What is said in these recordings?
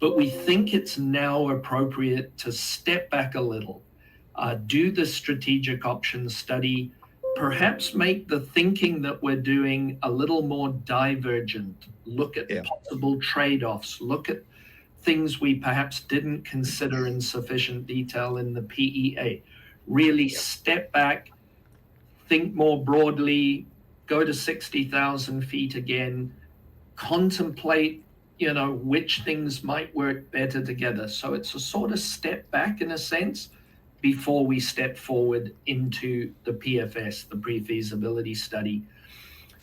but we think it's now appropriate to step back a little, do the strategic options study, perhaps make the thinking that we're doing a little more divergent, look at Yeah. possible trade-offs, look at things we perhaps didn't consider in sufficient detail in the PEA. Really step back, think more broadly, go to 60,000 feet again, contemplate, which things might work better together. So it's a sort of step back in a sense before we step forward into the PFS, the pre-feasibility study.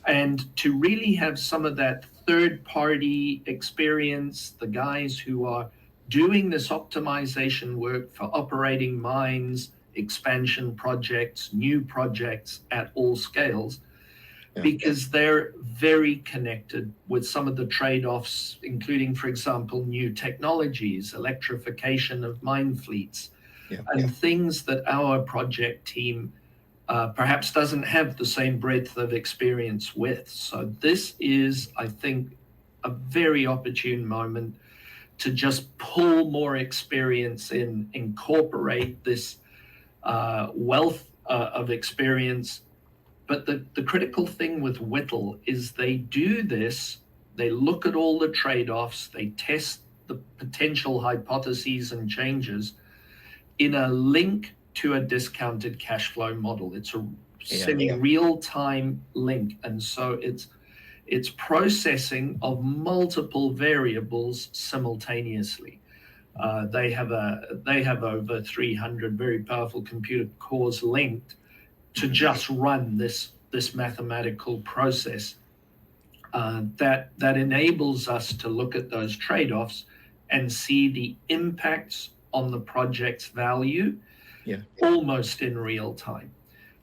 And to really have some of that third-party experience, the guys who are doing this optimization work for operating mines, expansion projects, new projects at all scales, because they're very connected with some of the trade-offs, including, for example, new technologies, electrification of mine fleets, and things that our project team perhaps doesn't have the same breadth of experience with. So this is, I think, a very opportune moment to just pull more experience in, incorporate this wealth of experience. But the critical thing with Whittle is they do this, they look at all the trade-offs, they test the potential hypotheses and changes in a link to a discounted cash flow model. It's a semi-real-time link. And so it's processing of multiple variables simultaneously. They have over 300 very powerful computer cores linked to just run this mathematical process that enables us to look at those trade-offs and see the impacts on the project's value almost in real time.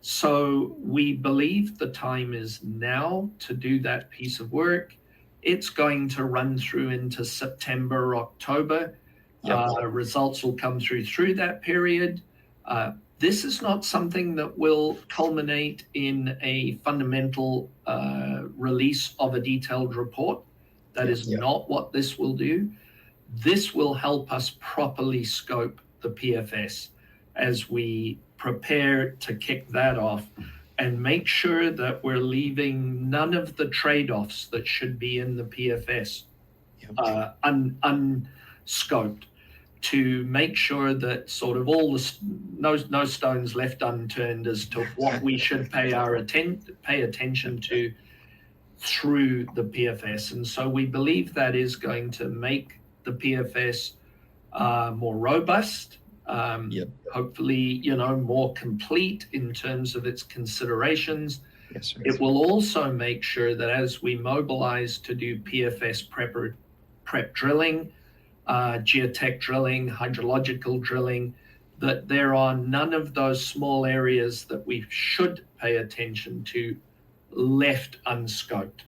So we believe the time is now to do that piece of work. It's going to run through into September, October. Results will come through that period. This is not something that will culminate in a fundamental release of a detailed report. That is not what this will do. This will help us properly scope the PFS as we prepare to kick that off and make sure that we're leaving none of the trade-offs that should be in the PFS unscoped, to make sure that sort of no stones left unturned as to what we should pay attention to through the PFS. And so we believe that is going to make the PFS more robust, hopefully, more complete in terms of its considerations. It will also make sure that as we mobilize to do PFS prep drilling, geotech drilling, hydrological drilling, that there are none of those small areas that we should pay attention to left unscoped.